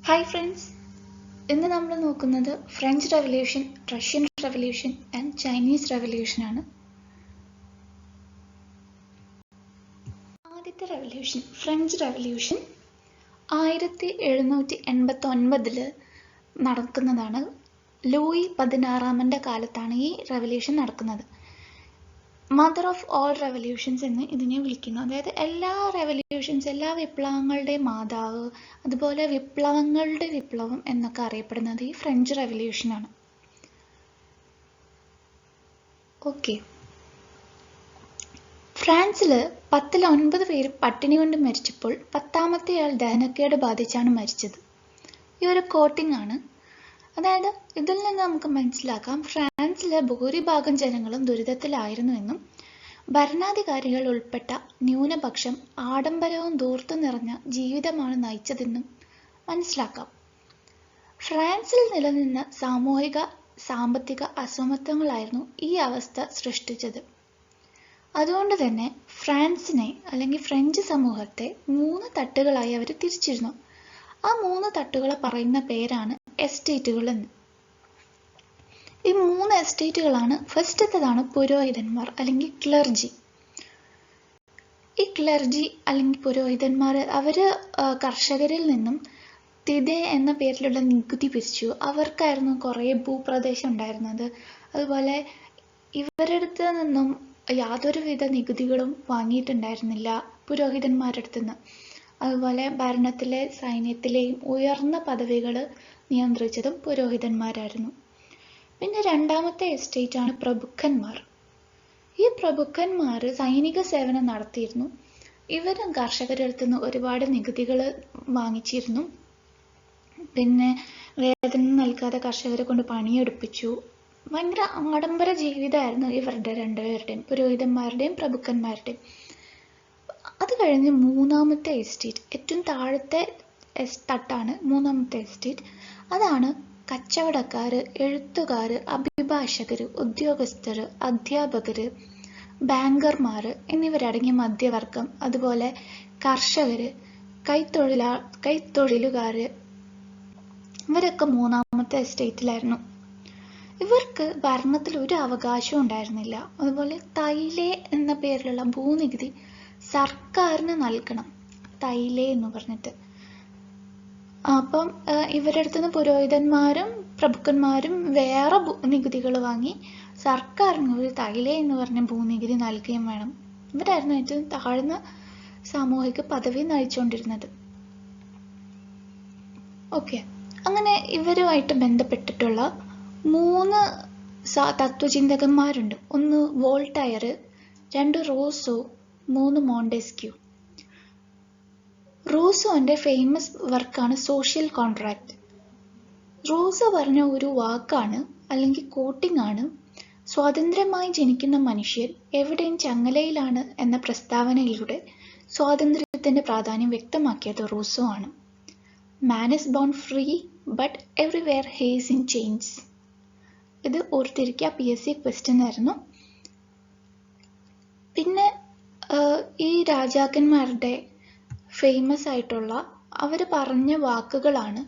Hi friends, ഇന്ന് നമ്മൾ നോക്കുന്നത് French revolution, Russian revolution and Chinese റെവല്യൂഷനാണ്. ആദ്യത്തെ റെവല്യൂഷൻ, ഫ്രഞ്ച് റെവല്യൂഷൻ 1789 നടക്കുന്നതാണ്. ലൂയി 16 കാലത്താണ് ഈ റെവല്യൂഷൻ നടക്കുന്നത്. മദർ ഓഫ് ഓൾ റെവല്യൂഷൻസ് എന്ന് ഇതിനെ വിളിക്കുന്നു. അതായത് എല്ലാ റെവല്യൂഷൻസ്, എല്ലാ വിപ്ലവങ്ങളുടെയും മാതാവ്, അതുപോലെ വിപ്ലവങ്ങളുടെ വിപ്ലവം എന്നൊക്കെ അറിയപ്പെടുന്നത് ഈ ഫ്രഞ്ച് റെവല്യൂഷനാണ്. ഓക്കെ, ഫ്രാൻസില് 10ൽ 9 പേര് പട്ടിണി കൊണ്ട് മരിച്ചപ്പോൾ 10ാമത്തെയാൾ ദഹനക്കേട് ബാധിച്ചാണ് മരിച്ചത്. ഈ ഒരു കോട്ടിംഗ് ആണ്. അതായത് ഇതിൽ നിന്ന് നമുക്ക് മനസ്സിലാക്കാം, ഫ്രാൻസിലെ ഭൂരിഭാഗം ജനങ്ങളും ദുരിതത്തിലായിരുന്നുവെന്നും ഭരണാധികാരികൾ ഉൾപ്പെട്ട ന്യൂനപക്ഷം ആഡംബരവും ധൂർത്തും നിറഞ്ഞ ജീവിതമാണ് നയിച്ചതെന്നും മനസ്സിലാക്കാം. ഫ്രാൻസിൽ നിലനിന്ന സാമൂഹിക സാമ്പത്തിക അസമത്വങ്ങളായിരുന്നു ഈ അവസ്ഥ സൃഷ്ടിച്ചത്. അതുകൊണ്ട് തന്നെ ഫ്രാൻസിനെ അല്ലെങ്കിൽ ഫ്രഞ്ച് സമൂഹത്തെ 3 തട്ടുകളായി അവർ തിരിച്ചിരുന്നു. ആ 3 തട്ടുകളെ പറയുന്ന പേരാണ് എസ്റ്റേറ്റുകൾ എന്ന്. ഈ 3 എസ്റ്റേറ്റുകളാണ്. ഫസ്റ്റത്തേതാണ് പുരോഹിതന്മാർ അല്ലെങ്കിൽ ക്ലർജി. ഈ ക്ലർജി അല്ലെങ്കിൽ പുരോഹിതന്മാർ അവര് കർഷകരിൽ നിന്നും തിദേ എന്ന പേരിലുള്ള നികുതി പിരിച്ചു. അവർക്കായിരുന്നു കുറേ ഭൂപ്രദേശം ഉണ്ടായിരുന്നത്. അതുപോലെ ഇവരുടെ അടുത്ത് നിന്നും യാതൊരുവിധ നികുതികളും വാങ്ങിയിട്ടുണ്ടായിരുന്നില്ല പുരോഹിതന്മാരുടെ അടുത്തുനിന്ന്. അതുപോലെ ഭരണത്തിലെ സൈന്യത്തിലെയും ഉയർന്ന പദവികൾ നിയന്ത്രിച്ചതും പുരോഹിതന്മാരായിരുന്നു. പിന്നെ 2ാമത്തെ എസ്റ്റേറ്റ് ആണ് പ്രഭുക്കന്മാർ. ഈ പ്രഭുക്കന്മാർ സൈനിക സേവനം നടത്തിയിരുന്നു. ഇവരും കർഷകരുടെ അടുത്തുനിന്ന് ഒരുപാട് നികുതികൾ വാങ്ങിച്ചിരുന്നു. പിന്നെ വേതനം നൽകാതെ കർഷകരെ കൊണ്ട് പണിയെടുപ്പിച്ചു. ഭയങ്കര ആഡംബര ജീവിതമായിരുന്നു ഇവരുടെ രണ്ടുപേരുടെയും, പുരോഹിതന്മാരുടെയും പ്രഭുക്കന്മാരുടെയും. അത് കഴിഞ്ഞ് 3ാമത്തെ എസ്റ്റേറ്റ്, ഏറ്റവും താഴത്തെ തട്ടാണ് 3ാമത്തെ എസ്റ്റേറ്റ്. അതാണ് കച്ചവടക്കാര്, എഴുത്തുകാര്, അഭിഭാഷകര്, ഉദ്യോഗസ്ഥര്, അധ്യാപകര്, ബാങ്കർമാര് എന്നിവരടങ്ങിയ മധ്യവർഗം, അതുപോലെ കർഷകര്, കൈത്തൊഴിലുകാര്, ഇവരൊക്കെ 3ാമത്തെ എസ്റ്റേറ്റിലായിരുന്നു. ഇവർക്ക് ഭരണത്തിൽ ഒരു അവകാശവും ഉണ്ടായിരുന്നില്ല. അതുപോലെ തൈലേ എന്ന പേരിലുള്ള ഭൂനികുതി സർക്കാരിന് നൽകണം, തൈലേ എന്ന് പറഞ്ഞിട്ട്. അപ്പം ഇവരുടെ അടുത്തുനിന്ന് പുരോഹിതന്മാരും പ്രഭുക്കന്മാരും വേറെ നികുതികൾ വാങ്ങി സർക്കാരിന് ഒരു തൈലേ എന്ന് പറഞ്ഞ ഭൂനികുതി നൽകുകയും വേണം. ഇവരായിരുന്നു ഏറ്റവും താഴ്ന്ന സാമൂഹിക പദവി നയിച്ചുകൊണ്ടിരുന്നത്. ഓക്കെ, അങ്ങനെ ഇവരുമായിട്ട് ബന്ധപ്പെട്ടിട്ടുള്ള 3 തത്വചിന്തകന്മാരുണ്ട്. 1 വോൾട്ടയർ, 2 റൂസോ, 3 മോണ്ടെസ്ക്യൂ. റൂസോന്റെ ഫേമസ് വർക്കാണ് സോഷ്യൽ കോൺട്രാക്ട്. റൂസോ പറഞ്ഞ ഒരു വാക്കാണ് അല്ലെങ്കിൽ കോട്ടിംഗ് ആണ്, സ്വാതന്ത്ര്യമായി ജനിക്കുന്ന മനുഷ്യർ എവിടെയും ചങ്ങലയിലാണ് എന്ന പ്രസ്താവനയിലൂടെ സ്വാതന്ത്ര്യത്തിന്റെ പ്രാധാന്യം വ്യക്തമാക്കിയത് റൂസോ ആണ്. Man is bone free but everywhere he is in chains. ഇത് ഓർത്തിരിക്കുക, PSC ക്വസ്റ്റ്യൻ ആയിരുന്നു. പിന്നെ ഈ രാജാക്കന്മാരുടെ ഫേമസ് ആയിട്ടുള്ള അവർ പറഞ്ഞ വാക്കുകളാണ്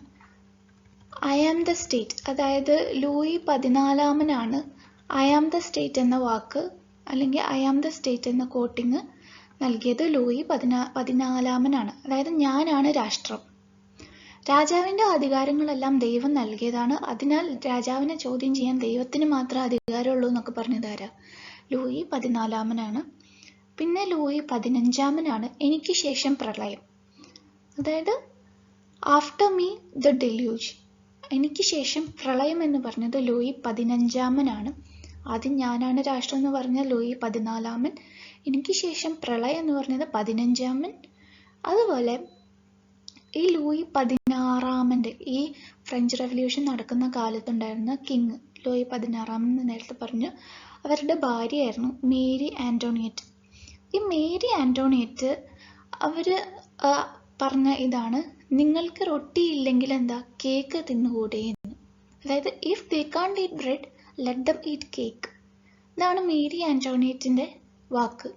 ഐ ആം ദ സ്റ്റേറ്റ്. അതായത് Louis 14 I am the state എന്ന വാക്ക് അല്ലെങ്കിൽ ഐ ആം ദ സ്റ്റേറ്റ് എന്ന കോട്ടിങ് നൽകിയത് ലൂയി 14. അതായത് ഞാനാണ് രാഷ്ട്രം. രാജാവിൻ്റെ അധികാരങ്ങളെല്ലാം ദൈവം നൽകിയതാണ്. അതിനാൽ രാജാവിനെ ചോദ്യം ചെയ്യാൻ ദൈവത്തിന് മാത്രമേ അധികാരമുള്ളൂ എന്നൊക്കെ പറഞ്ഞതാരാ? ലൂയി 14. പിന്നെ ലൂയി 15 എനിക്ക് ശേഷം പ്രളയം. അതായത് ആഫ്റ്റർ മീ ദ ഡെല്യൂജ്, എനിക്ക് ശേഷം പ്രളയം എന്ന് പറഞ്ഞത് ലൂയി 15. ആദ്യം ഞാനാണ് രാഷ്ട്രം എന്ന് പറഞ്ഞ ലൂയി 14, എനിക്ക് ശേഷം പ്രളയം എന്ന് പറഞ്ഞത് 15. അതുപോലെ ഈ ലൂയി 16 ഈ ഫ്രഞ്ച് റെവല്യൂഷൻ നടക്കുന്ന കാലത്തുണ്ടായിരുന്ന കിങ് ലൂയി 16 നേരത്തെ പറഞ്ഞു, അവരുടെ ഭാര്യയായിരുന്നു മേരി ആന്റോണിയറ്റ്. ഈ മേരി ആന്റോണിയറ്റ് അവര് പറഞ്ഞ ഇതാണ്, നിങ്ങൾക്ക് റൊട്ടി ഇല്ലെങ്കിൽ എന്താ, കേക്ക് തിന്നുകൂടെ എന്ന്. അതായത് if they can't eat bread let them eat cake. ഇതാണ് മേരി ആന്റോണിയറ്റിന്റെ വാക്ക്.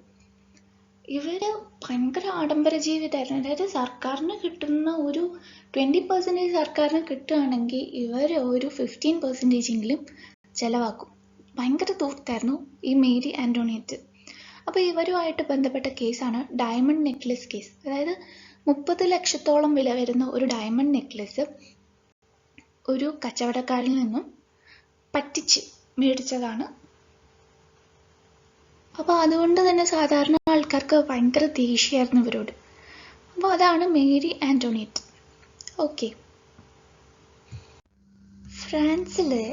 ഇവര് ഭയങ്കര ആഡംബര ജീവിതമായിരുന്നു. അതായത് സർക്കാരിന് കിട്ടുന്ന ഒരു 20% സർക്കാരിന് കിട്ടുകയാണെങ്കിൽ ഇവർ ഒരു 15% എങ്കിലും ചെലവാക്കും. ഭയങ്കര ദൂർത്തായിരുന്നു ഈ മേരി ആന്റോണിയറ്റ്. അപ്പോൾ ഇവരുമായിട്ട് ബന്ധപ്പെട്ട കേസാണ് ഡയമണ്ട് നെക്ലസ് കേസ്. അതായത് 30 ലക്ഷത്തോളം വില വരുന്ന ഒരു ഡയമണ്ട് നെക്ലസ് ഒരു കച്ചവടക്കാരിൽ നിന്നും പറ്റിച്ച് മേടിച്ചതാണ്. അപ്പോൾ അതുകൊണ്ട് തന്നെ സാധാരണ ആൾക്കാർക്ക് ഭയങ്കര ദേഷ്യമായിരുന്നു ഇവരോട്. അപ്പോൾ അതാണ് മേരി ആന്റോണിയറ്റ്. ഓക്കെ, ഫ്രാൻസിലെ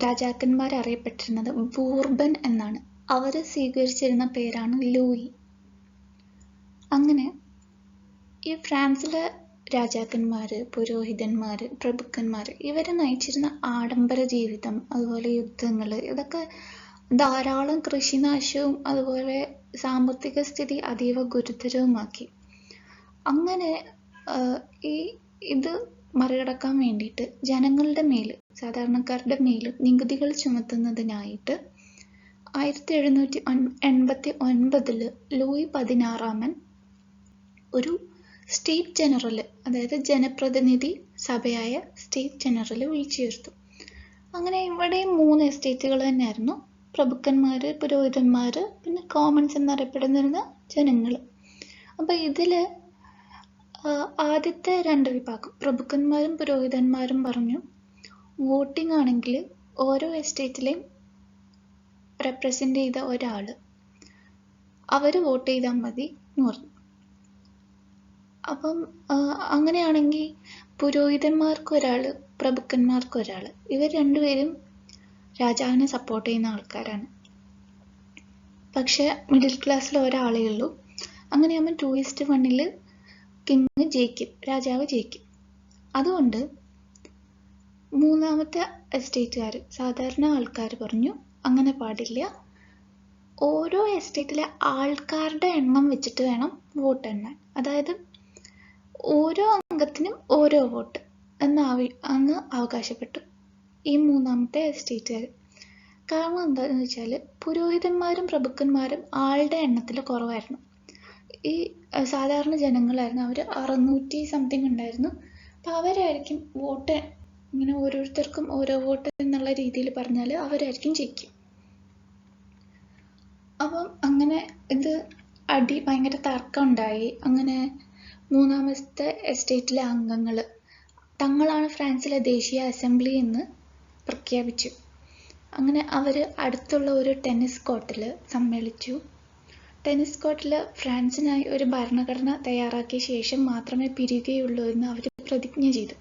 രാജാക്കന്മാർ അറിയപ്പെട്ടിരുന്നത് ബൂർബൻ എന്നാണ്. അവർ സ്വീകരിച്ചിരുന്ന പേരാണ് ലൂയി. അങ്ങനെ ഈ ഫ്രാൻസിലെ രാജാക്കന്മാർ, പുരോഹിതന്മാർ, പ്രഭുക്കന്മാർ ഇവർ നയിച്ചിരുന്ന ആഡംബര ജീവിതം, അതുപോലെ യുദ്ധങ്ങൾ, ഇതൊക്കെ ധാരാളം കൃഷിനാശവും അതുപോലെ സാമ്പത്തിക സ്ഥിതി അതീവ ഗുരുതരവുമാക്കി. അങ്ങനെ ഇത് മറികടക്കാൻ വേണ്ടിയിട്ട് ജനങ്ങളുടെ മേൽ, സാധാരണക്കാരുടെ മേൽ നികുതികൾ ചുമത്തുന്നതിനായിട്ട് 1789 ലൂയി 16 ഒരു സ്റ്റേറ്റ് ജനറൽ, അതായത് ജനപ്രതിനിധി സഭയായ സ്റ്റേറ്റ് ജനറൽ വിളിച്ചു ചേർത്തു. അങ്ങനെ ഇവിടെ 3 എസ്റ്റേറ്റുകൾ തന്നെയായിരുന്നു: പ്രഭുക്കന്മാർ, പുരോഹിതന്മാർ, പിന്നെ കോമൺസ് എന്നറിയപ്പെടുന്ന ജനങ്ങൾ. അപ്പോൾ ഇതിൽ ആദ്യത്തെ 2 വിഭാഗം പ്രഭുക്കന്മാരും പുരോഹിതന്മാരും പറഞ്ഞു, വോട്ടിംഗ് ആണെങ്കിൽ ഓരോ എസ്റ്റേറ്റിലെയും റെപ്രസെൻ്റ് ചെയ്ത ഒരാൾ അവർ വോട്ട് ചെയ്താൽ മതി എന്ന് പറഞ്ഞു. അപ്പം അങ്ങനെയാണെങ്കിൽ പുരോഹിതന്മാർക്ക് ഒരാൾ, പ്രഭുക്കന്മാർക്ക് ഒരാൾ, ഇവർ രണ്ടുപേരും രാജാവിനെ സപ്പോർട്ട് ചെയ്യുന്ന ആൾക്കാരാണ്. പക്ഷെ മിഡിൽ ക്ലാസ്സിൽ ഒരാളേ ഉള്ളൂ. അങ്ങനെയാകുമ്പോൾ 2:1 കിങ് ജയിക്കും, രാജാവ് ജയിക്കും. അതുകൊണ്ട് 3ാമത്തെ എസ്റ്റേറ്റുകാർ, സാധാരണ ആൾക്കാർ പറഞ്ഞു അങ്ങനെ പാടില്ല, ഓരോ എസ്റ്റേറ്റിലെ ആൾക്കാരുടെ എണ്ണം വെച്ചിട്ട് വേണം വോട്ട് എണ്ണാൻ. അതായത് ഓരോ അംഗത്തിനും ഓരോ വോട്ട് അന്ന് അവകാശപ്പെട്ടു ഈ 3ാമത്തെ എസ്റ്റേറ്റുകാർ. കാരണം എന്താണെന്ന് വെച്ചാൽ പുരോഹിതന്മാരും പ്രഭുക്കന്മാരും ആളുടെ എണ്ണത്തിൽ കുറവായിരുന്നു. ഈ സാധാരണ ജനങ്ങളായിരുന്നു, അവർ 600 സംതിങ് ഉണ്ടായിരുന്നു. അപ്പോൾ അവരായിരിക്കും വോട്ട്, ഇങ്ങനെ ഓരോരുത്തർക്കും ഓരോ വോട്ട് എന്നുള്ള രീതിയിൽ പറഞ്ഞാൽ അവരായിരിക്കും ജയിക്കും. അപ്പം അങ്ങനെ ഇത് ഭയങ്കര തർക്കം ഉണ്ടായി. അങ്ങനെ 3ാമത്തെ എസ്റ്റേറ്റിലെ അംഗങ്ങൾ തങ്ങളാണ് ഫ്രാൻസിലെ ദേശീയ അസംബ്ലി എന്ന് പ്രഖ്യാപിച്ചു. അങ്ങനെ അവർ അടുത്തുള്ള ഒരു ടെന്നീസ് കോർട്ടിൽ സമ്മേളിച്ചു. ടെന്നീസ് കോർട്ടിൽ ഫ്രാൻസിനായി ഒരു ഭരണഘടന തയ്യാറാക്കിയ ശേഷം മാത്രമേ പിരിയുകയുള്ളൂ എന്ന് അവർ പ്രതിജ്ഞ ചെയ്തു.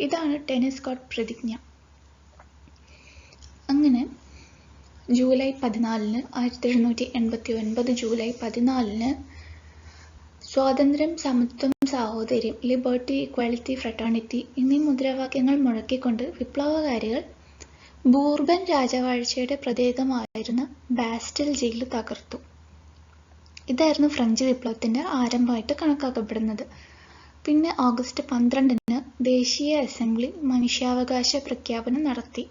ഇതാണ് ടെന്നീസ് കോർട്ട് പ്രതിജ്ഞ. അങ്ങനെ ജൂലൈ 14 1789 ജൂലൈ 14 സ്വാതന്ത്ര്യം, സമത്വം, സാഹോദര്യം, ലിബർട്ടി, ഇക്വാലിറ്റി, ഫ്രട്ടേണിറ്റി എന്നീ മുദ്രാവാക്യങ്ങൾ മുഴക്കിക്കൊണ്ട് വിപ്ലവകാരികൾ ബൂർബൻ രാജവാഴ്ചയുടെ പ്രതീകമായിരുന്ന ബാസ്റ്റൽ ജയിൽ തകർത്തു. ഇതായിരുന്നു ഫ്രഞ്ച് വിപ്ലവത്തിൻ്റെ ആരംഭമായിട്ട് കണക്കാക്കപ്പെടുന്നത്. പിന്നെ ഓഗസ്റ്റ് 12 ദേശീയ അസംബ്ലി മനുഷ്യാവകാശ പ്രഖ്യാപനം നടത്തി.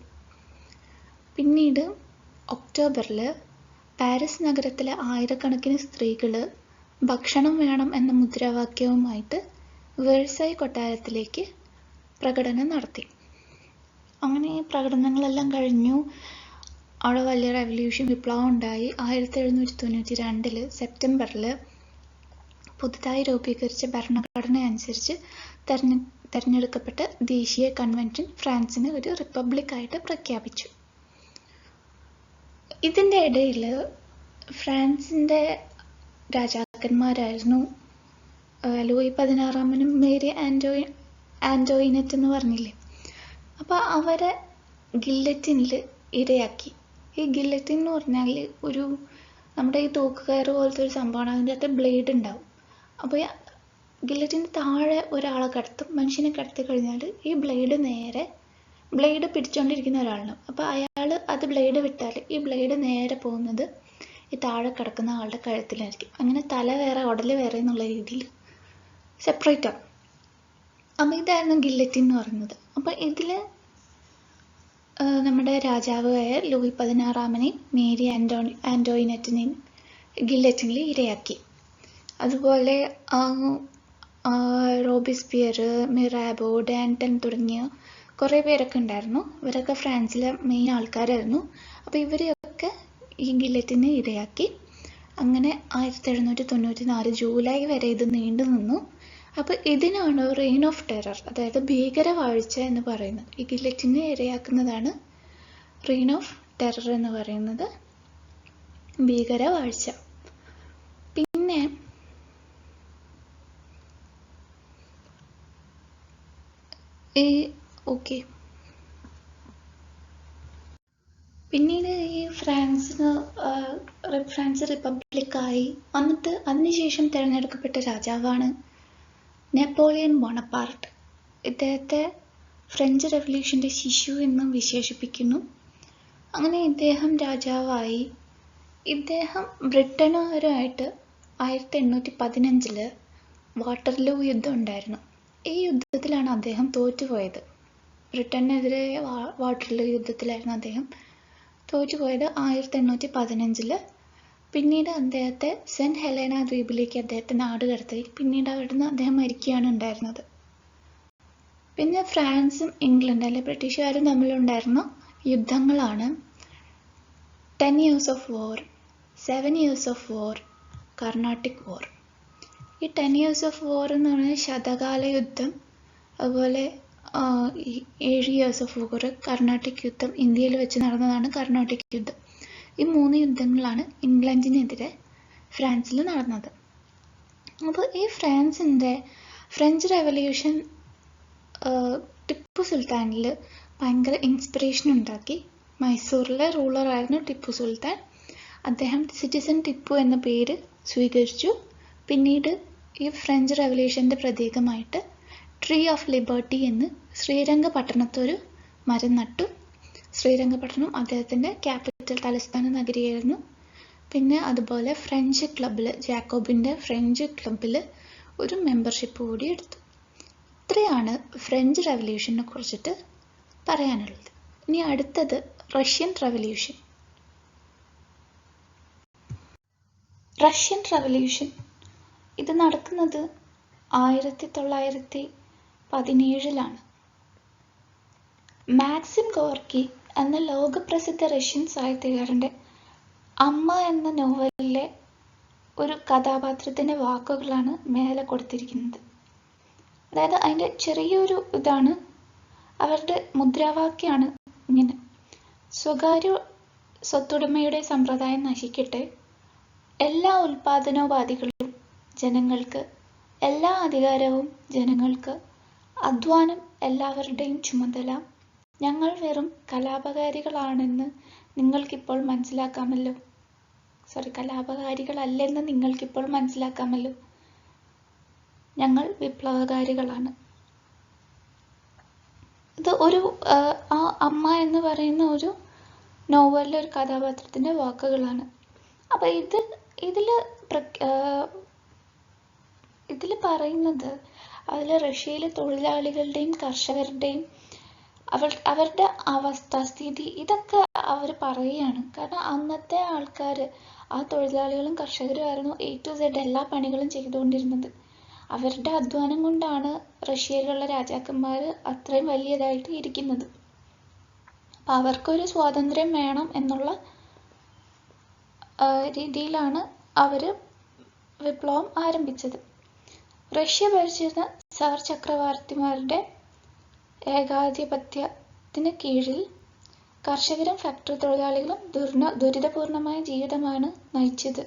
പിന്നീട് ഒക്ടോബറിൽ പാരീസ് നഗരത്തിലെ ആയിരക്കണക്കിന് സ്ത്രീകൾ ഭക്ഷണം വേണം എന്ന മുദ്രാവാക്യവുമായിട്ട് വേഴ്സായ് കൊട്ടാരത്തിലേക്ക് പ്രകടനം നടത്തി. അങ്ങനെ ഈ പ്രകടനങ്ങളെല്ലാം കഴിഞ്ഞു. അവിടെ വലിയ റെവല്യൂഷൻ, വിപ്ലവം ഉണ്ടായി. 1792 സെപ്റ്റംബറിൽ പുതുതായി രൂപീകരിച്ച ഭരണഘടന അനുസരിച്ച് തെരഞ്ഞെടുക്കപ്പെട്ട ദേശീയ കൺവെൻഷൻ ഫ്രാൻസിനെ ഒരു റിപ്പബ്ലിക്കായിട്ട് പ്രഖ്യാപിച്ചു. ഇതിൻ്റെ ഇടയിൽ ഫ്രാൻസിൻ്റെ രാജാക്കന്മാരായിരുന്നു ലൂയി 16 മേരി ആന്റോയിനറ്റ് എന്ന് പറഞ്ഞില്ലേ. അപ്പോൾ അവരെ ഗില്ലറ്റിനിൽ ഇരയാക്കി. ഈ ഗില്ലറ്റിൻ എന്ന് പറഞ്ഞാൽ ഒരു നമ്മുടെ ഈ തൂക്കുകയറ് പോലത്തെ ഒരു സംഭവമാണ്. അതിൻ്റെ അകത്ത് ബ്ലേഡ് ഉണ്ടാവും. അപ്പോൾ ഗില്ലറ്റിൻ്റെ താഴെ ഒരാളെ കിടത്തും. മനുഷ്യനെ കിടത്തി കഴിഞ്ഞാൽ ഈ ബ്ലേഡ് പിടിച്ചുകൊണ്ടിരിക്കുന്ന ഒരാളുണ്ടാവും. അപ്പോൾ അയാൾ അത് ബ്ലേഡ് വിട്ടാൽ ഈ ബ്ലേഡ് നേരെ പോകുന്നത് ഈ താഴെ കിടക്കുന്ന ആളുടെ കഴുത്തിലായിരിക്കും. അങ്ങനെ തല വേറെ ഉടല് വേറെ എന്നുള്ള രീതിയിൽ സെപ്പറേറ്റ് ആവും. അപ്പോൾ ഇതായിരുന്നു ഗില്ലറ്റിൻ എന്ന് പറയുന്നത്. അപ്പോൾ ഇതിൽ നമ്മുടെ രാജാവായ ലൂയി 16 മേരി ആന്റോയിനറ്റിനെയും ഗില്ലറ്റിനിൽ ഇരയാക്കി. അതുപോലെ റോബിസ്പിയർ, മിറാബോ, ഡാൻറ്റൺ തുടങ്ങിയ കുറേ പേരൊക്കെ ഉണ്ടായിരുന്നു. ഇവരൊക്കെ ഫ്രാൻസിലെ മെയിൻ ആൾക്കാരായിരുന്നു. അപ്പോൾ ഇവരെയൊക്കെ ഈ ഗില്ലറ്റിന് ഇരയാക്കി. അങ്ങനെ 1794 ജൂലൈ വരെ ഇത് നീണ്ടു നിന്നു. അപ്പോൾ ഇതിനാണ് റെയിൻ ഓഫ് ടെറർ, അതായത് ഭീകരവാഴ്ച എന്ന് പറയുന്നത്. ഈ ഗില്ലറ്റിനെ ഇരയാക്കുന്നതാണ് റെയിൻ ഓഫ് ടെറർ എന്ന് പറയുന്നത്, ഭീകരവാഴ്ച. പിന്നെ പിന്നീട് ഈ ഫ്രാൻസ് റിപ്പബ്ലിക്കായി. എന്നിട്ട് അതിനുശേഷം തിരഞ്ഞെടുക്കപ്പെട്ട രാജാവാണ് നെപ്പോളിയൻ ബോണപ്പാർട്ട്. ഇദ്ദേഹത്തെ ഫ്രഞ്ച് റെവല്യൂഷൻ്റെ ശിശു എന്നും വിശേഷിപ്പിക്കുന്നു. അങ്ങനെ ഇദ്ദേഹം രാജാവായി. ഇദ്ദേഹം ബ്രിട്ടനുകാരുമായിട്ട് 1815 വാട്ടർലൂ യുദ്ധം ഉണ്ടായിരുന്നു. ഈ യുദ്ധത്തിലാണ് അദ്ദേഹം തോറ്റുപോയത്. ബ്രിട്ടനെതിരെ വാട്ടർലൂ യുദ്ധത്തിലായിരുന്നു അദ്ദേഹം തോറ്റുപോയത് 1815. പിന്നീട് അദ്ദേഹത്തെ സെൻറ്റ് ഹെലേന ദ്വീപിലേക്ക് അദ്ദേഹത്തെ നാട് കടത്തി. പിന്നീട് അവിടുന്ന് അദ്ദേഹം മരിക്കുകയാണ് ഉണ്ടായിരുന്നത്. പിന്നെ ഫ്രാൻസും ഇംഗ്ലണ്ട് അല്ലെ ബ്രിട്ടീഷുകാരും തമ്മിലുണ്ടായിരുന്ന യുദ്ധങ്ങളാണ് 10 years of war, 7 years of war, Carnatic വാർ. ഈ 10 years of war എന്ന് പറയുന്നത് ശതകാല യുദ്ധം, അതുപോലെ 7 years of war കർണാട്ടിക് യുദ്ധം, ഇന്ത്യയിൽ വെച്ച് നടന്നതാണ് കർണാട്ടിക് യുദ്ധം. ഈ 3 യുദ്ധങ്ങളാണ് ഇംഗ്ലണ്ടിനെതിരെ ഫ്രാൻസിൽ നടന്നത്. അപ്പോൾ ഈ ഫ്രഞ്ച് റെവല്യൂഷൻ ടിപ്പു സുൽത്താനിൽ ഭയങ്കര ഇൻസ്പിറേഷൻ ഉണ്ടാക്കി. മൈസൂറിലെ റൂളറായിരുന്നു ടിപ്പു സുൽത്താൻ. അദ്ദേഹം സിറ്റിസൺ ടിപ്പു എന്ന പേര് സ്വീകരിച്ചു. പിന്നീട് ഈ ഫ്രഞ്ച് റെവല്യൂഷൻ്റെ പ്രതീകമായിട്ട് ട്രീ ഓഫ് ലിബർട്ടി എന്ന് ശ്രീരംഗപട്ടണത്തൊരു മരം നട്ടു. ശ്രീരംഗപട്ടണം അദ്ദേഹത്തിൻ്റെ ക്യാപിറ്റൽ തലസ്ഥാന നഗരിയായിരുന്നു. പിന്നെ അതുപോലെ ഫ്രഞ്ച് ക്ലബിൽ, ജാക്കോബിൻ്റെ ഫ്രഞ്ച് ക്ലബിൽ ഒരു മെമ്പർഷിപ്പ് കൂടി എടുത്തു. ഇത്രയാണ് ഫ്രഞ്ച് റെവല്യൂഷനെ കുറിച്ചിട്ട് പറയാനുള്ളത്. ഇനി അടുത്തത് റഷ്യൻ റെവല്യൂഷൻ. റഷ്യൻ റെവല്യൂഷൻ ഇത് നടക്കുന്നത് 1917 മാക്സിം ഗോർക്കി എന്ന ലോകപ്രസിദ്ധ റഷ്യൻ സാഹിത്യകാരൻ്റെ അമ്മ എന്ന നോവലിലെ ഒരു കഥാപാത്രത്തിൻ്റെ വാക്കുകളാണ് മേലെ കൊടുത്തിരിക്കുന്നത്. അതായത് അതിൻ്റെ ചെറിയൊരു ഇതാണ്, അവരുടെ മുദ്രാവാക്യമാണ് ഇങ്ങനെ: സ്വകാര്യ സ്വത്തുടമയുടെ സമ്പ്രദായം നശിക്കട്ടെ, എല്ലാ ഉൽപാദനോപാധികളും ജനങ്ങൾക്ക്, എല്ലാ അധികാരവും ജനങ്ങൾക്ക്, അധ്വാനം എല്ലാവരുടെയും ചുമതല. ഞങ്ങൾ വെറും കലാപകാരികളല്ലെന്ന് നിങ്ങൾക്കിപ്പോൾ മനസ്സിലാക്കാമല്ലോ. ഞങ്ങൾ വിപ്ലവകാരികളാണ്. ഇത് ഒരു ആ അമ്മ എന്ന് പറയുന്ന ഒരു നോവലിലെ ഒരു കഥാപാത്രത്തിൻ്റെ വാക്കുകളാണ്. അപ്പം ഇതിൽ പറയുന്നത്, അതിൽ റഷ്യയിലെ തൊഴിലാളികളുടെയും കർഷകരുടെയും അവരുടെ അവസ്ഥാസ്ഥിതി ഇതൊക്കെ അവർ പറയുകയാണ്. കാരണം അന്നത്തെ ആൾക്കാർ, ആ തൊഴിലാളികളും കർഷകരുമായിരുന്നു A to Z എല്ലാ പണികളും ചെയ്തുകൊണ്ടിരുന്നത്. അവരുടെ അധ്വാനം കൊണ്ടാണ് റഷ്യയിലുള്ള രാജാക്കന്മാർ അത്രയും വലിയതായിട്ട് ഇരിക്കുന്നത്. അപ്പം അവർക്കൊരു സ്വാതന്ത്ര്യം വേണം എന്നുള്ള രീതിയിലാണ് അവർ വിപ്ലവം ആരംഭിച്ചത്. റഷ്യ ഭരിച്ചിരുന്ന സാർ ചക്രവർത്തിമാരുടെ ഏകാധിപത്യത്തിന് കീഴിൽ കർഷകരും ഫാക്ടറി തൊഴിലാളികളും ദുരിതപൂർണമായ ജീവിതമാണ് നയിച്ചത്.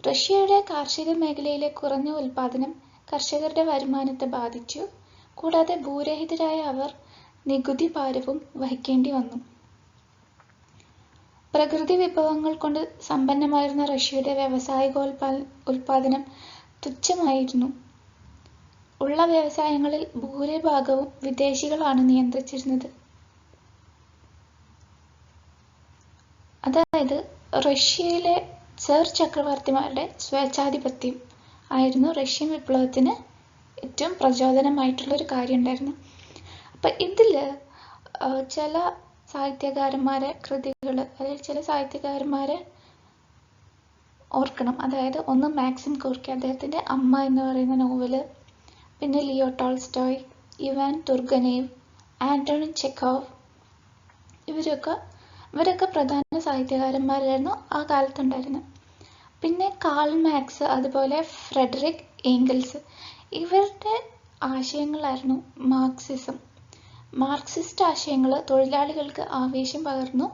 റഷ്യയുടെ കാർഷിക മേഖലയിലെ കുറഞ്ഞ ഉൽപാദനം കർഷകരുടെ വരുമാനത്തെ ബാധിച്ചു. കൂടാതെ ഭൂരഹിതരായ അവർ നികുതി ഭാരവും വഹിക്കേണ്ടി വന്നു. പ്രകൃതി വിഭവങ്ങൾ കൊണ്ട് സമ്പന്നമായിരുന്ന റഷ്യയുടെ വ്യാവസായിക ഉൽപാദനം തുച്ഛമായിരുന്നു. ഉള്ള വ്യവസായങ്ങളിൽ ഭൂരിഭാഗവും വിദേശികളാണ് നിയന്ത്രിച്ചിരുന്നത്. അതായത് റഷ്യയിലെ സർ ചക്രവർത്തിമാരുടെ സ്വേച്ഛാധിപത്യം ആയിരുന്നു റഷ്യൻ വിപ്ലവത്തിന് ഏറ്റവും പ്രചോദനമായിട്ടുള്ളൊരു കാര്യം ഉണ്ടായിരുന്നു. അപ്പം ഇതിൽ ചില സാഹിത്യകാരന്മാരെ കൃതികൾ, അല്ലെങ്കിൽ ചില സാഹിത്യകാരന്മാരെ ഓർക്കണം. അതായത് ഒന്ന് മാക്സിം ഗോർക്കി, അദ്ദേഹത്തിൻ്റെ അമ്മ എന്ന് പറയുന്ന നോവല്, പിന്നെ Leo Tolstoy, Ivan Turgenev, Antonin Chekhov, ഇവരൊക്കെ പ്രധാന സാഹിത്യകാരന്മാരായിരുന്നു ആ കാലത്തുണ്ടായിരുന്നത്. പിന്നെ കാൾ മാക്സ്, അതുപോലെ ഫ്രെഡറിക് ഏംഗൽസ്, ഇവരുടെ ആശയങ്ങളായിരുന്നു മാർക്സിസം. മാർക്സിസ്റ്റ് ആശയങ്ങൾ തൊഴിലാളികൾക്ക് ആവേശം പകർന്നു.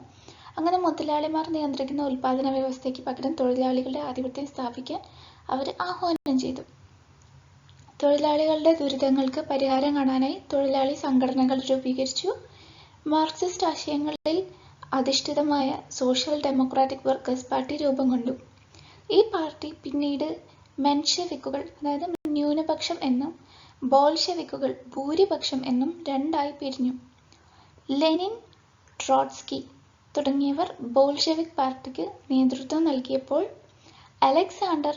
അങ്ങനെ മുതലാളിമാർ നിയന്ത്രിക്കുന്ന ഉൽപാദന വ്യവസ്ഥയ്ക്ക് പകരം തൊഴിലാളികളുടെ ആധിപത്യം സ്ഥാപിക്കാൻ അവർ ആഹ്വാനം ചെയ്തു. തൊഴിലാളികളുടെ ദുരിതങ്ങൾക്ക് പരിഹാരം കാണാനായി തൊഴിലാളി സംഘടനകൾ രൂപീകരിച്ചു. മാർക്സിസ്റ്റ് ആശയങ്ങളിൽ അധിഷ്ഠിതമായ സോഷ്യൽ ഡെമോക്രാറ്റിക് വർക്കേഴ്സ് പാർട്ടി രൂപം കൊണ്ടു. ഈ പാർട്ടി പിന്നീട് മെൻഷെവിക്കുകൾ, അതായത് ന്യൂനപക്ഷം എന്നും ബോൾഷെവിക്കുകൾ, ഭൂരിപക്ഷം എന്നും രണ്ടായി പിരിഞ്ഞു. ലെനിൻ, ട്രോട്സ്കി തുടങ്ങിയവർ ബോൾഷെവിക് പാർട്ടിക്ക് നേതൃത്വം നൽകിയപ്പോൾ അലക്സാണ്ടർ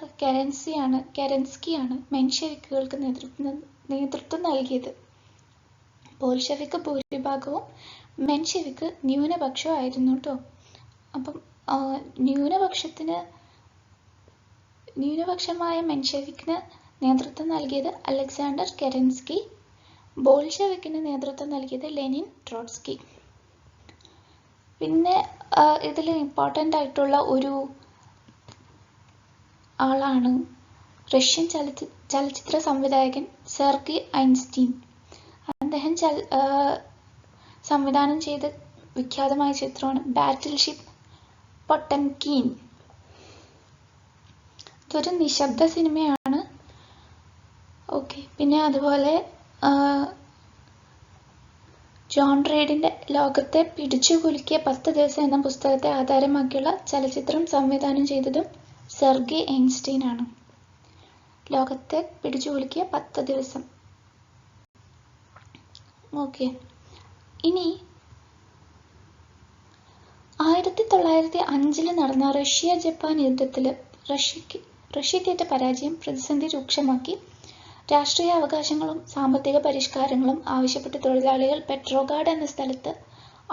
കെരൻസ്കിയാണ് മെൻഷെവിക്കുകൾക്ക് നേതൃത്വം നൽകിയത്. ബോൾഷെവിക് ഭൂരിഭാഗവും മെൻഷെവിക് ന്യൂനപക്ഷവും ആയിരുന്നു കേട്ടോ. അപ്പം ന്യൂനപക്ഷമായ മെൻഷെവിക്കിന് നേതൃത്വം നൽകിയത് അലക്സാണ്ടർ കെരൻസ്കി, ബോൾഷെവിക്കിന് നേതൃത്വം നൽകിയത് ലെനിൻ, ട്രോട്സ്കി. പിന്നെ ഇതിൽ ഇമ്പോർട്ടൻ്റ് ആയിട്ടുള്ള ഒരു ആളാണ് റഷ്യൻ ചലച്ചിത്ര സംവിധായകൻ സെർഗി ഐൻസ്റ്റീൻ. അദ്ദേഹം സംവിധാനം ചെയ്ത വിഖ്യാതമായ ചിത്രമാണ് ബാറ്റിൽ ഷിപ്പ് പൊട്ടൻകീൻ. ഇതൊരു നിശബ്ദ സിനിമയാണ്. ഓക്കെ, പിന്നെ അതുപോലെ ജോൺ റീഡിൻ്റെ ലോകത്തെ പിടിച്ചുകുലുക്കിയ 10 ദിവസം എന്ന പുസ്തകത്തെ ആധാരമാക്കിയുള്ള ചലച്ചിത്രം സംവിധാനം ചെയ്തതും സെർഗി ഐൻസ്റ്റീൻ ആണ്. ലോകത്തെ പിടിച്ചുകുലുക്കിയ 10 ദിവസം. ഓക്കെ, ഇനി 1905 നടന്ന റഷ്യ-ജപ്പാൻ യുദ്ധത്തിൽ റഷ്യക്കേറ്റ പരാജയം പ്രതിസന്ധി രൂക്ഷമാക്കി. രാഷ്ട്രീയ അവകാശങ്ങളും സാമ്പത്തിക പരിഷ്കാരങ്ങളും ആവശ്യപ്പെട്ട് തൊഴിലാളികൾ പെട്രോഗാഡ് എന്ന സ്ഥലത്ത്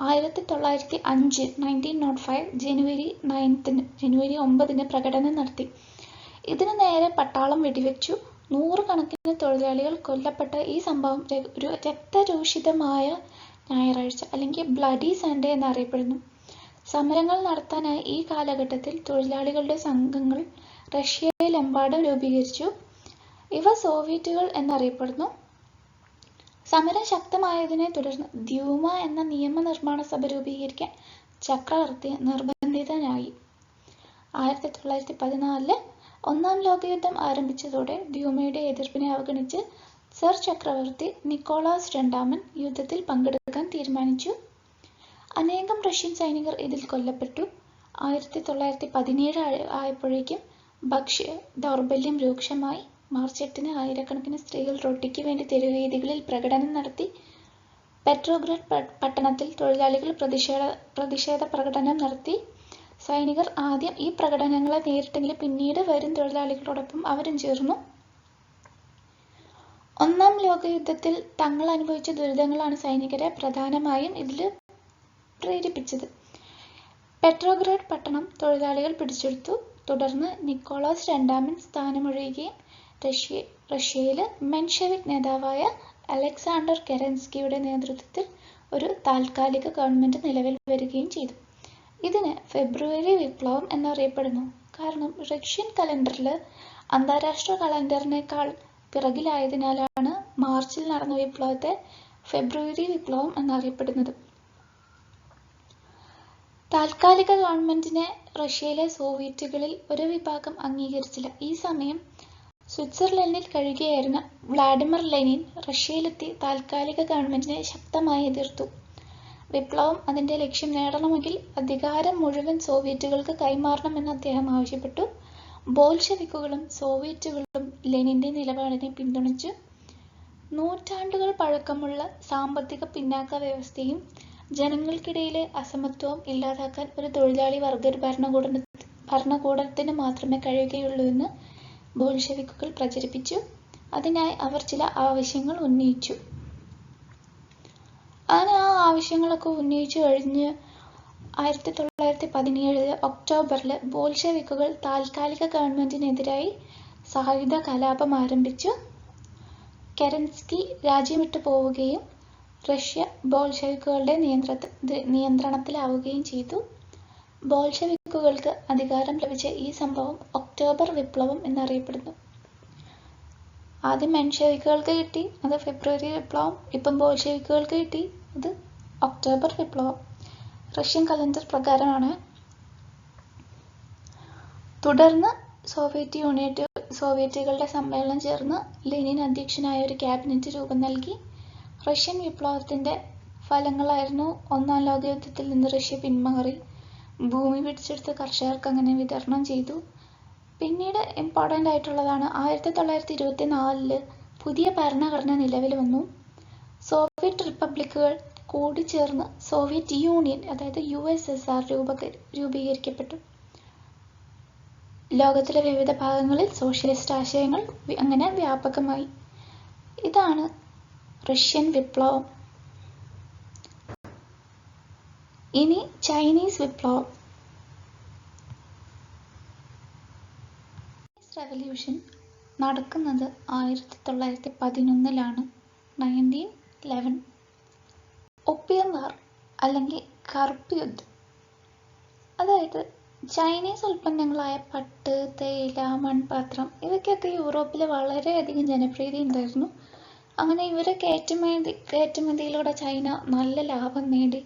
1905 ജനുവരി 9 പ്രകടനം നടത്തി. ഇതിനു നേരെ പട്ടാളം വെടിവെച്ചു. 100 കണക്കിന് തൊഴിലാളികൾ കൊല്ലപ്പെട്ട ഈ സംഭവം ഒരു രക്തരൂഷിതമായ ഞായറാഴ്ച അല്ലെങ്കിൽ ബ്ലഡി സൺഡേ എന്നറിയപ്പെടുന്നു. സമരങ്ങൾ നടത്താനായി ഈ കാലഘട്ടത്തിൽ തൊഴിലാളികളുടെ സംഘങ്ങൾ റഷ്യയിലെമ്പാടും രൂപീകരിച്ചു. ഇവ സോവിയറ്റുകൾ എന്നറിയപ്പെടുന്നു. സമരം ശക്തമായതിനെ തുടർന്ന് ദ്യൂമ എന്ന നിയമനിർമ്മാണ സഭ രൂപീകരിക്കാൻ ചക്രവർത്തി നിർബന്ധിതനായി. 1914 ഒന്നാം ലോകയുദ്ധം ആരംഭിച്ചതോടെ ദ്യൂമയുടെ എതിർപ്പിനെ അവഗണിച്ച് സർ ചക്രവർത്തി നിക്കോളാസ് രണ്ടാമൻ യുദ്ധത്തിൽ പങ്കെടുക്കാൻ തീരുമാനിച്ചു. അനേകം റഷ്യൻ സൈനികർ ഇതിൽ കൊല്ലപ്പെട്ടു. 1917 ആയപ്പോഴേക്കും ഭക്ഷ്യ ദൗർബല്യം രൂക്ഷമായി. മാർച്ച് 8 ആയിരക്കണക്കിന് സ്ത്രീകൾ റൊട്ടിക്ക് വേണ്ടി തെരുവീഥികളിൽ പ്രകടനം നടത്തി. പെട്രോഗ്രാഡ് പട്ടണത്തിൽ തൊഴിലാളികൾ പ്രതിഷേധ പ്രകടനം നടത്തി. സൈനികർ ആദ്യം ഈ പ്രകടനങ്ങളെ നേരിട്ടെങ്കിലും പിന്നീട് വരും തൊഴിലാളികളോടൊപ്പം അവരും ചേർന്നു. ഒന്നാം ലോകയുദ്ധത്തിൽ തങ്ങൾ അനുഭവിച്ച ദുരിതങ്ങളാണ് സൈനികരെ പ്രധാനമായും ഇതിൽ പ്രേരിപ്പിച്ചത്. പെട്രോഗ്രാഡ് പട്ടണം തൊഴിലാളികൾ പിടിച്ചെടുത്തു. തുടർന്ന് നിക്കോളാസ് രണ്ടാമൻ സ്ഥാനമൊഴിയുകയും റഷ്യയിലെ മെൻഷെവിക് നേതാവായ അലക്സാണ്ടർ കെരൻസ്കിയുടെ നേതൃത്വത്തിൽ ഒരു താൽക്കാലിക ഗവൺമെന്റ് നിലവിൽ വരികയും ചെയ്തു. ഇതിന് ഫെബ്രുവരി വിപ്ലവം എന്നറിയപ്പെടുന്നു. കാരണം റഷ്യൻ കലണ്ടറിൽ അന്താരാഷ്ട്ര കലണ്ടറിനേക്കാൾ പിറകിലായതിനാലാണ് മാർച്ചിൽ നടന്ന വിപ്ലവത്തെ ഫെബ്രുവരി വിപ്ലവം എന്നറിയപ്പെടുന്നത്. താൽക്കാലിക ഗവൺമെന്റിനെ റഷ്യയിലെ സോവിയറ്റുകളിൽ ഒരു വിഭാഗം അംഗീകരിച്ചില്ല. ഈ സമയം സ്വിറ്റ്സർലൻഡിൽ കഴിയുകയായിരുന്ന വ്ളാഡിമിർ ലെനിൻ റഷ്യയിലെത്തി താൽക്കാലിക ഗവൺമെന്റിനെ ശക്തമായി എതിർത്തു. വിപ്ലവം അതിന്റെ ലക്ഷ്യം നേടണമെങ്കിൽ അധികാരം മുഴുവൻ സോവിയറ്റുകൾക്ക് കൈമാറണമെന്ന് അദ്ദേഹം ആവശ്യപ്പെട്ടു. ബോൾഷെവിക്കുകളും സോവിയറ്റുകളും ലെനിന്റെ നിലപാടിനെ പിന്തുണച്ചു. നൂറ്റാണ്ടുകൾ പഴക്കമുള്ള സാമ്പത്തിക പിന്നാക്ക വ്യവസ്ഥയും ജനങ്ങൾക്കിടയിലെ അസമത്വവും ഇല്ലാതാക്കാൻ ഒരു തൊഴിലാളി വർഗ ഭരണകൂടത്തിന് മാത്രമേ കഴിയുകയുള്ളൂവെന്ന് ബോൾഷെവിക്കുകൾ പ്രചരിപ്പിച്ചു. അതിനായി അവർ ചില ആവശ്യങ്ങൾ ഉന്നയിച്ചു. അങ്ങനെ ആ ആവശ്യങ്ങളൊക്കെ ഉന്നയിച്ചു കഴിഞ്ഞ് 1917 ഒക്ടോബറിൽ ബോൾഷെവിക്കുകൾ താൽക്കാലിക ഗവൺമെന്റിനെതിരായി സായുധ കലാപം ആരംഭിച്ചു. കെരൻസ്കി രാജ്യം വിട്ടു പോവുകയും റഷ്യ ബോൾഷെവിക്കുകളുടെ നിയന്ത്രണത്തിലാവുകയും ചെയ്തു. ബോൾഷെവിക്കുകൾക്ക് അധികാരം ലഭിച്ച ഈ സംഭവം ഒക്ടോബർ വിപ്ലവം എന്നറിയപ്പെടുന്നു. ആദ്യം മെൻഷെവിക്കുകൾക്ക് കിട്ടി, അത് ഫെബ്രുവരി വിപ്ലവം. ഇപ്പം ബോൾഷെവിക്കുകൾക്ക് കിട്ടി, അത് ഒക്ടോബർ വിപ്ലവം. റഷ്യൻ കലണ്ടർ പ്രകാരമാണ്. തുടർന്ന് സോവിയറ്റുകളുടെ സമ്മേളനം ചേർന്ന് ലെനിൻ അധ്യക്ഷനായ ഒരു ക്യാബിനറ്റ് രൂപം നൽകി. റഷ്യൻ വിപ്ലവത്തിന്റെ ഫലങ്ങളായിരുന്നു ഒന്നാം ലോകയുദ്ധത്തിൽ നിന്ന് റഷ്യ പിന്മാറി, ഭൂമി പിടിച്ചെടുത്ത് കർഷകർക്ക് അങ്ങനെ വിതരണം ചെയ്തു. പിന്നീട് ഇമ്പോർട്ടൻ്റ് ആയിട്ടുള്ളതാണ് 1924 പുതിയ ഭരണഘടന നിലവിൽ വന്നു. സോവിയറ്റ് റിപ്പബ്ലിക്കുകൾ കൂടിച്ചേർന്ന് സോവിയറ്റ് യൂണിയൻ, അതായത് USSR രൂപീകരിക്കപ്പെട്ടു. ലോകത്തിലെ വിവിധ ഭാഗങ്ങളിൽ സോഷ്യലിസ്റ്റ് ആശയങ്ങൾ അങ്ങനെ വ്യാപകമായി. ഇതാണ് റഷ്യൻ വിപ്ലവം. ഇനി ചൈനീസ് വിപ്ലവം. റെവല്യൂഷൻ നടക്കുന്നത് 1911 1911. ഒപ്പിയം വാർ അല്ലെങ്കിൽ കറുപ്പ് യുദ്ധം. അതായത് ചൈനീസ് ഉൽപ്പന്നങ്ങളായ പട്ട്, തേയില, മൺപാത്രം ഇവയ്ക്കൊക്കെ യൂറോപ്പിൽ വളരെയധികം ജനപ്രീതി ഉണ്ടായിരുന്നു. അങ്ങനെ ഇവരെ കയറ്റുമതിയിലൂടെ ചൈന നല്ല ലാഭം നേടി.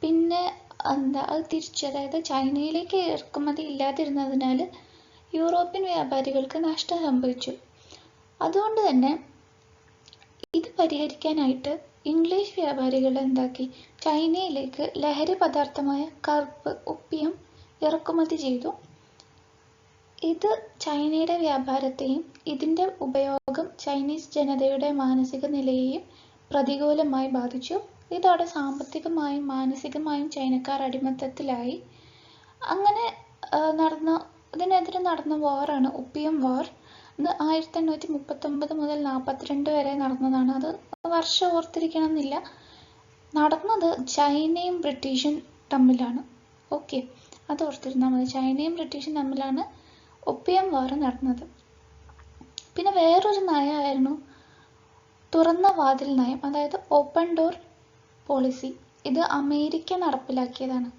പിന്നെ അത് തിരിച്ചു, അതായത് ചൈനയിലേക്ക് ഇറക്കുമതി ഇല്ലാതിരുന്നതിനാൽ യൂറോപ്യൻ വ്യാപാരികൾക്ക് നഷ്ടം സംഭവിച്ചു. അതുകൊണ്ട് തന്നെ ഇത് പരിഹരിക്കാനായിട്ട് ഇംഗ്ലീഷ് വ്യാപാരികൾ എന്താക്കി, ചൈനയിലേക്ക് ലഹരി പദാർത്ഥമായ കറുപ്പ് ഒപ്പിയം ഇറക്കുമതി ചെയ്തു. ഇത് ചൈനയുടെ വ്യാപാരത്തെയും ഇതിൻ്റെ ഉപയോഗം ചൈനീസ് ജനതയുടെ മാനസിക നിലയെയും പ്രതികൂലമായി ബാധിച്ചു. ഇതോടെ സാമ്പത്തികമായും മാനസികമായും ചൈനക്കാർ അടിമത്തത്തിലായി. അങ്ങനെ ഇതിനെതിരെ നടന്ന വാറാണ് ഒപ്പിയം വാർ. ഇത് 1839 മുതൽ 42 വരെ നടന്നതാണ്. അത് വർഷം ഓർത്തിരിക്കണം എന്നില്ല. നടന്നത് ചൈനയും ബ്രിട്ടീഷും തമ്മിലാണ്. ഓക്കെ, അത് ഓർത്തിരുന്നാൽ മതി. ചൈനയും ബ്രിട്ടീഷും തമ്മിലാണ് ഒപ്പിയം വാർ നടന്നത്. പിന്നെ വേറൊരു നയമായിരുന്നു തുറന്ന വാതിൽ നയം, അതായത് ഓപ്പൺ ഡോർ പോളിസി. ഇത് അമേരിക്ക നടപ്പിലാക്കിയതാണ്.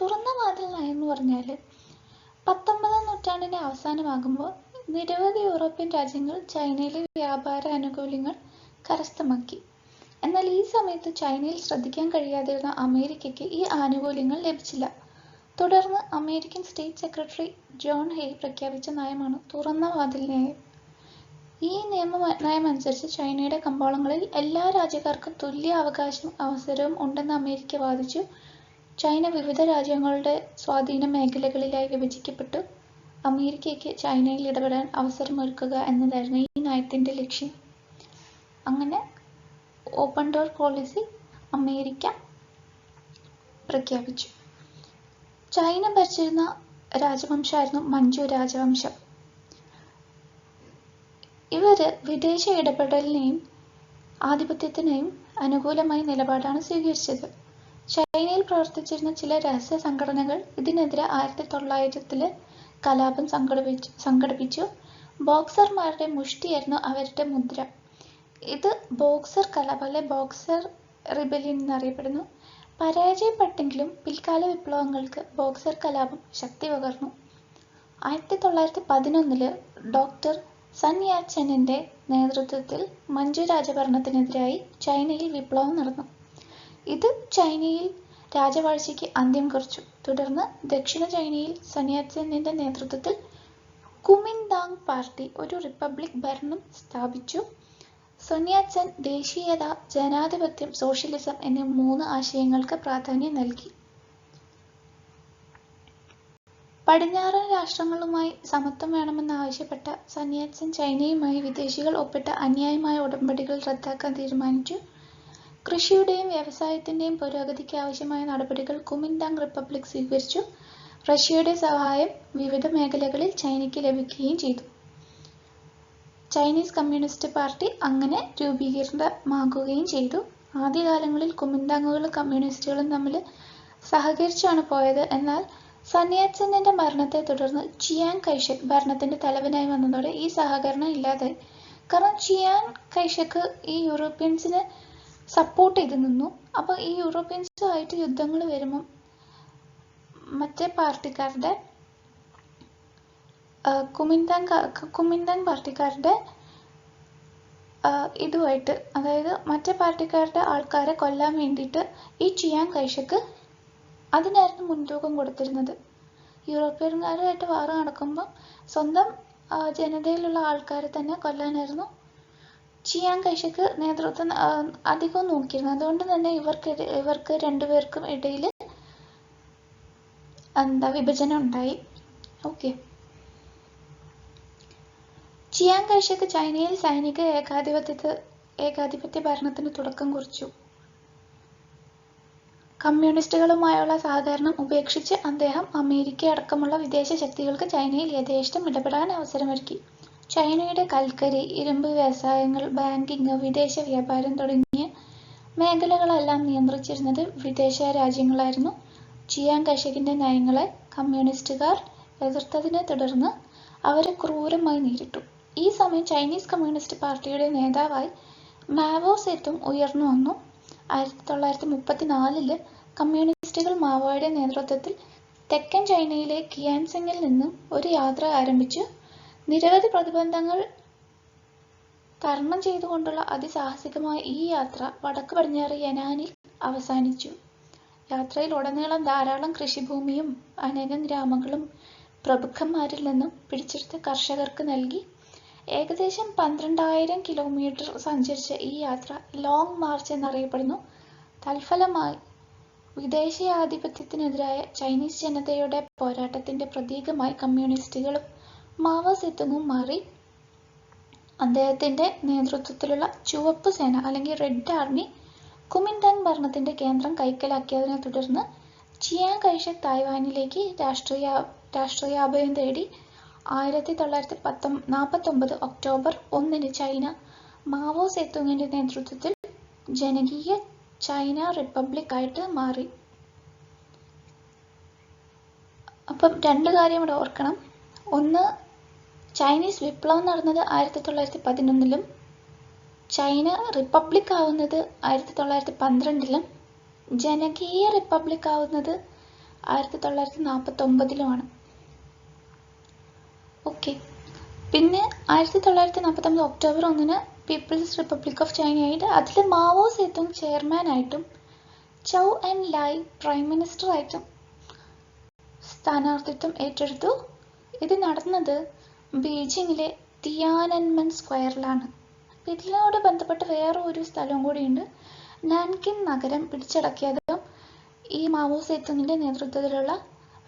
തുറന്ന വാതിൽ നയം എന്ന് പറഞ്ഞാൽ 19ാം നൂറ്റാണ്ടിൻ്റെ അവസാനമാകുമ്പോൾ നിരവധി യൂറോപ്യൻ രാജ്യങ്ങൾ ചൈനയിലെ വ്യാപാര ആനുകൂല്യങ്ങൾ കരസ്ഥമാക്കി. എന്നാൽ ഈ സമയത്ത് ചൈനയിൽ ശ്രദ്ധിക്കാൻ കഴിയാതിരുന്ന അമേരിക്കയ്ക്ക് ഈ ആനുകൂല്യങ്ങൾ ലഭിച്ചില്ല. തുടർന്ന് അമേരിക്കൻ സ്റ്റേറ്റ് സെക്രട്ടറി ജോൺ ഹെയ് പ്രഖ്യാപിച്ച നയമാണ് തുറന്ന വാതിൽ നയം. ഈ നയമനുസരിച്ച് ചൈനയുടെ കമ്പോളങ്ങളിൽ എല്ലാ രാജ്യക്കാർക്കും തുല്യ അവസരവും ഉണ്ടെന്ന് അമേരിക്ക വാദിച്ചു. ചൈന വിവിധ രാജ്യങ്ങളുടെ സ്വാധീന മേഖലകളിലായി വിഭജിക്കപ്പെട്ടു. അമേരിക്കയ്ക്ക് ചൈനയിൽ ഇടപെടാൻ അവസരമൊരുക്കുക എന്നതായിരുന്നു ഈ നയത്തിൻ്റെ ലക്ഷ്യം. അങ്ങനെ ഓപ്പൺ ഡോർ പോളിസി അമേരിക്ക പ്രഖ്യാപിച്ചു. ചൈന ഭരിച്ചിരുന്ന രാജവംശമായിരുന്നു മഞ്ചു രാജവംശം. ഇവര് വിദേശ ഇടപെടലിനെയും ആധിപത്യത്തിനെയും അനുകൂലമായ നിലപാടാണ് സ്വീകരിച്ചത്. ചൈനയിൽ പ്രവർത്തിച്ചിരുന്ന ചില രഹസ്യ സംഘടനകൾ ഇതിനെതിരെ 1900 കലാപം സംഘടിപ്പിച്ചു. ബോക്സർമാരുടെ മുഷ്ടിയായിരുന്നു അവരുടെ മുദ്ര. ഇത് ബോക്സർ കലാപം അല്ലെ ബോക്സർ റിബലിയൻ എന്നറിയപ്പെടുന്നു. പരാജയപ്പെട്ടെങ്കിലും പിൽക്കാല വിപ്ലവങ്ങൾക്ക് ബോക്സർ കലാപം ശക്തി പകർന്നു. 1911 ഡോക്ടർ സൻ യാറ്റ്-സെന്നിന്റെ നേതൃത്വത്തിൽ മഞ്ചു രാജഭരണത്തിനെതിരായി ചൈനയിൽ വിപ്ലവം നടന്നു. ഇത് ചൈനയിൽ രാജവാഴ്ചയ്ക്ക് അന്ത്യം കുറിച്ചു. തുടർന്ന് ദക്ഷിണ ചൈനയിൽ സൻ യാറ്റ്-സെന്നിന്റെ നേതൃത്വത്തിൽ കുമിൻതാങ് പാർട്ടി ഒരു റിപ്പബ്ലിക് ഭരണം സ്ഥാപിച്ചു. സൻ യാറ്റ്-സെൻ ദേശീയത, ജനാധിപത്യം, സോഷ്യലിസം എന്നീ 3 ആശയങ്ങൾക്ക് പ്രാധാന്യം നൽകി. പടിഞ്ഞാറൻ രാഷ്ട്രങ്ങളുമായി സമത്വം വേണമെന്നാവശ്യപ്പെട്ട സൻ യാറ്റ്-സെൻ ചൈനയുമായി വിദേശികൾ ഒപ്പിട്ട അന്യായമായ ഉടമ്പടികൾ റദ്ദാക്കാൻ തീരുമാനിച്ചു. കൃഷിയുടെയും വ്യവസായത്തിന്റെയും പുരോഗതിക്ക് ആവശ്യമായ നടപടികൾ കുമിൻതാങ് റിപ്പബ്ലിക് സ്വീകരിച്ചു. റഷ്യയുടെ സഹായം വിവിധ മേഖലകളിൽ ചൈനയ്ക്ക് ലഭിക്കുകയും ചെയ്തു. ചൈനീസ് കമ്മ്യൂണിസ്റ്റ് പാർട്ടി അങ്ങനെ രൂപീകൃതമാകുകയും ചെയ്തു. ആദ്യകാലങ്ങളിൽ കുമിൻതാങ്ങുകളും കമ്മ്യൂണിസ്റ്റുകളും തമ്മിൽ സഹകരിച്ചാണ് പോയത്. എന്നാൽ സന്യാറ്റ്സെന്നിന്റെ മരണത്തെ തുടർന്ന് ചിയാങ് കൈഷക് ഭരണത്തിന്റെ തലവനായി വന്നതോടെ ഈ സഹകരണം ഇല്ലാതായി. കാരണം ചിയാങ് കൈഷക് ഈ യൂറോപ്യൻസിനെ സപ്പോർട്ട് ചെയ്ത് നിന്നു. അപ്പോൾ ഈ യൂറോപ്യൻസുമായിട്ട് യുദ്ധങ്ങൾ വരുമ്പം മറ്റേ പാർട്ടിക്കാരുടെ കുമിന്താങ് പാർട്ടിക്കാരുടെ ഇതുമായിട്ട്, അതായത് മറ്റേ പാർട്ടിക്കാരുടെ ആൾക്കാരെ കൊല്ലാൻ വേണ്ടിയിട്ട് ഈ ചിയാങ് കൈഷക് അതിനായിരുന്നു മുൻതൂക്കം കൊടുത്തിരുന്നത്. യൂറോപ്യന്മാരുമായിട്ട് വാറ് നടക്കുമ്പോൾ സ്വന്തം ജനതയിലുള്ള ആൾക്കാരെ തന്നെ കൊല്ലാനായിരുന്നു ചിയാങ് കൈഷക് നേതൃത്വം അധികവും നോക്കിയിരുന്നത്. അതുകൊണ്ട് തന്നെ ഇവർക്ക് രണ്ടുപേർക്കും ഇടയിൽ വിഭജനം ഉണ്ടായി. ഓക്കെ. ചിയാങ് കൈഷക് ചൈനയിൽ സൈനിക ഏകാധിപത്യ ഭരണത്തിന് തുടക്കം കുറിച്ചു. കമ്മ്യൂണിസ്റ്റുകളുമായുള്ള സഹകരണം ഉപേക്ഷിച്ച് അദ്ദേഹം അമേരിക്ക അടക്കമുള്ള വിദേശ ശക്തികൾക്ക് ചൈനയിൽ യഥേഷ്ടം ഇടപെടാൻ അവസരമൊരുക്കി. ചൈനയുടെ കൽക്കരി, ഇരുമ്പ് വ്യവസായങ്ങൾ, ബാങ്കിങ്, വിദേശ വ്യാപാരം തുടങ്ങിയ മേഖലകളെല്ലാം നിയന്ത്രിച്ചിരുന്നത് വിദേശ രാജ്യങ്ങളായിരുന്നു. ചിയാങ് കൈഷകിന്റെ നയങ്ങളെ കമ്മ്യൂണിസ്റ്റുകാർ എതിർത്തതിനെ തുടർന്ന് അവരെ ക്രൂരമായി നേരിട്ടു. ഈ സമയം ചൈനീസ് കമ്മ്യൂണിസ്റ്റ് പാർട്ടിയുടെ നേതാവായി മാവോ സേതുങ് ഉയർന്നു വന്നു. 1934 കമ്മ്യൂണിസ്റ്റുകൾ മാവോയുടെ നേതൃത്വത്തിൽ തെക്കൻ ചൈനയിലെ കിയാൻസിങ്ങിൽ നിന്നും ഒരു യാത്ര ആരംഭിച്ചു. നിരവധി പ്രതിബന്ധങ്ങൾ തരണം ചെയ്തുകൊണ്ടുള്ള അതിസാഹസികമായ ഈ യാത്ര വടക്ക് പടിഞ്ഞാറ് യനാനിൽ അവസാനിച്ചു. യാത്രയിൽ ഉടനീളം ധാരാളം കൃഷിഭൂമിയും അനേകം ഗ്രാമങ്ങളും പ്രഭുക്കന്മാരിൽ നിന്നും പിടിച്ചെടുത്ത കർഷകർക്ക് നൽകി. ഏകദേശം 12,000 കിലോമീറ്റർ സഞ്ചരിച്ച ഈ യാത്ര ലോങ് മാർച്ച് എന്നറിയപ്പെടുന്നു. തൽഫലമായി വിദേശാധിപത്യത്തിനെതിരായ ചൈനീസ് ജനതയുടെ പോരാട്ടത്തിന്റെ പ്രതീകമായി കമ്മ്യൂണിസ്റ്റുകളും മാവോ സേതുങ്ങും മാറി. അദ്ദേഹത്തിന്റെ നേതൃത്വത്തിലുള്ള ചുവപ്പ് സേന അല്ലെങ്കിൽ റെഡ് ആർമി കുമിന്താങ് ഭരണത്തിന്റെ കേന്ദ്രം കൈക്കലാക്കിയതിനെ തുടർന്ന് ചിയാങ് കൈഷക് തായ്വാനിലേക്ക് രാഷ്ട്രീയാഭയം തേടി. 1949 ഒക്ടോബർ 1 ചൈന മാവോ സേതുങ്ങിന്റെ നേതൃത്വത്തിൽ ജനകീയ ചൈന റിപ്പബ്ലിക് ആയിട്ട് മാറി. അപ്പം രണ്ട് കാര്യം ഇവിടെ ഓർക്കണം. ഒന്ന്, ചൈനീസ് വിപ്ലവം നടന്നത് 1911 ചൈന റിപ്പബ്ലിക് ആവുന്നത് 1912 ജനകീയ റിപ്പബ്ലിക് ആവുന്നത് 1949 ഓക്കെ. പിന്നെ 1949 October 1 people's republic of China ആയിട്ട് അതിൽ മാവോ സേതുങ് ചെയർമാനായിട്ടും ചൗ എൻ ലായ് പ്രൈം മിനിസ്റ്ററായിട്ടും സ്ഥാനാർത്ഥിത്വം ഏറ്റെടുത്തു. ഇത് നടന്നത് ബീജിങ്ങിലെ തിയാനൻമെൻ സ്ക്വയറിലാണ്. ഇതിനോട് ബന്ധപ്പെട്ട് വേറെ ഒരു സ്ഥലവും കൂടിയുണ്ട്. നാൻകിൻ നഗരം പിടിച്ചടക്കിയതും ഈ മാവോ സേതുങ്ങിന്റെ നേതൃത്വത്തിലുള്ള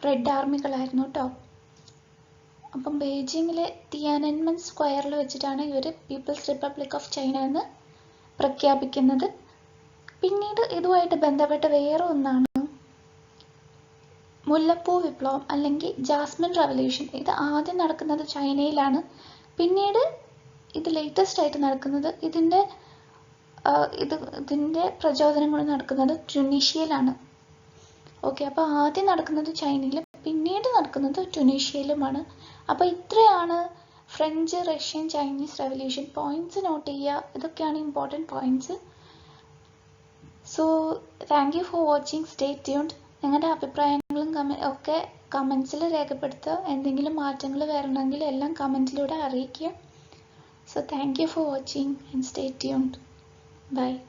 റെഡ് ആർമികളായിരുന്നു കേട്ടോ. അപ്പം ബീജിങ്ങിലെ തിയാനൻമെൻ സ്ക്വയറിൽ വെച്ചിട്ടാണ് ഇവർ പീപ്പിൾസ് റിപ്പബ്ലിക് ഓഫ് ചൈന എന്ന് പ്രഖ്യാപിക്കുന്നത്. പിന്നീട് ഇതുമായിട്ട് ബന്ധപ്പെട്ട വേറെ ഒന്നാണ് മുല്ലപ്പൂ വിപ്ലവം അല്ലെങ്കിൽ ജാസ്മിൻ റവല്യൂഷൻ. ഇത് ആദ്യം നടക്കുന്നത് ചൈനയിലാണ്. പിന്നീട് ഇത് ലേറ്റസ്റ്റ് ആയിട്ട് നടക്കുന്നത് ഇതിൻ്റെ പ്രചോദനങ്ങൾ നടക്കുന്നത് ട്യൂണീഷ്യയിലാണ്. ഓക്കെ. അപ്പോൾ ആദ്യം നടക്കുന്നത് ചൈനയിലും പിന്നീട് നടക്കുന്നത് ട്യൂണീഷ്യയിലുമാണ്. അപ്പോൾ ഇത്രയാണ് French, Russian, Chinese revolution. Points not ചെയ്യുക. ഇതൊക്കെയാണ് important points. So thank you for watching. Stay tuned. നിങ്ങളുടെ അഭിപ്രായങ്ങളും ഒക്കെ കമൻസിൽ രേഖപ്പെടുത്തുക. എന്തെങ്കിലും മാറ്റങ്ങൾ വരണമെങ്കിൽ എല്ലാം കമൻറ്റിലൂടെ അറിയിക്കുക. So thank you for watching and stay tuned. Bye.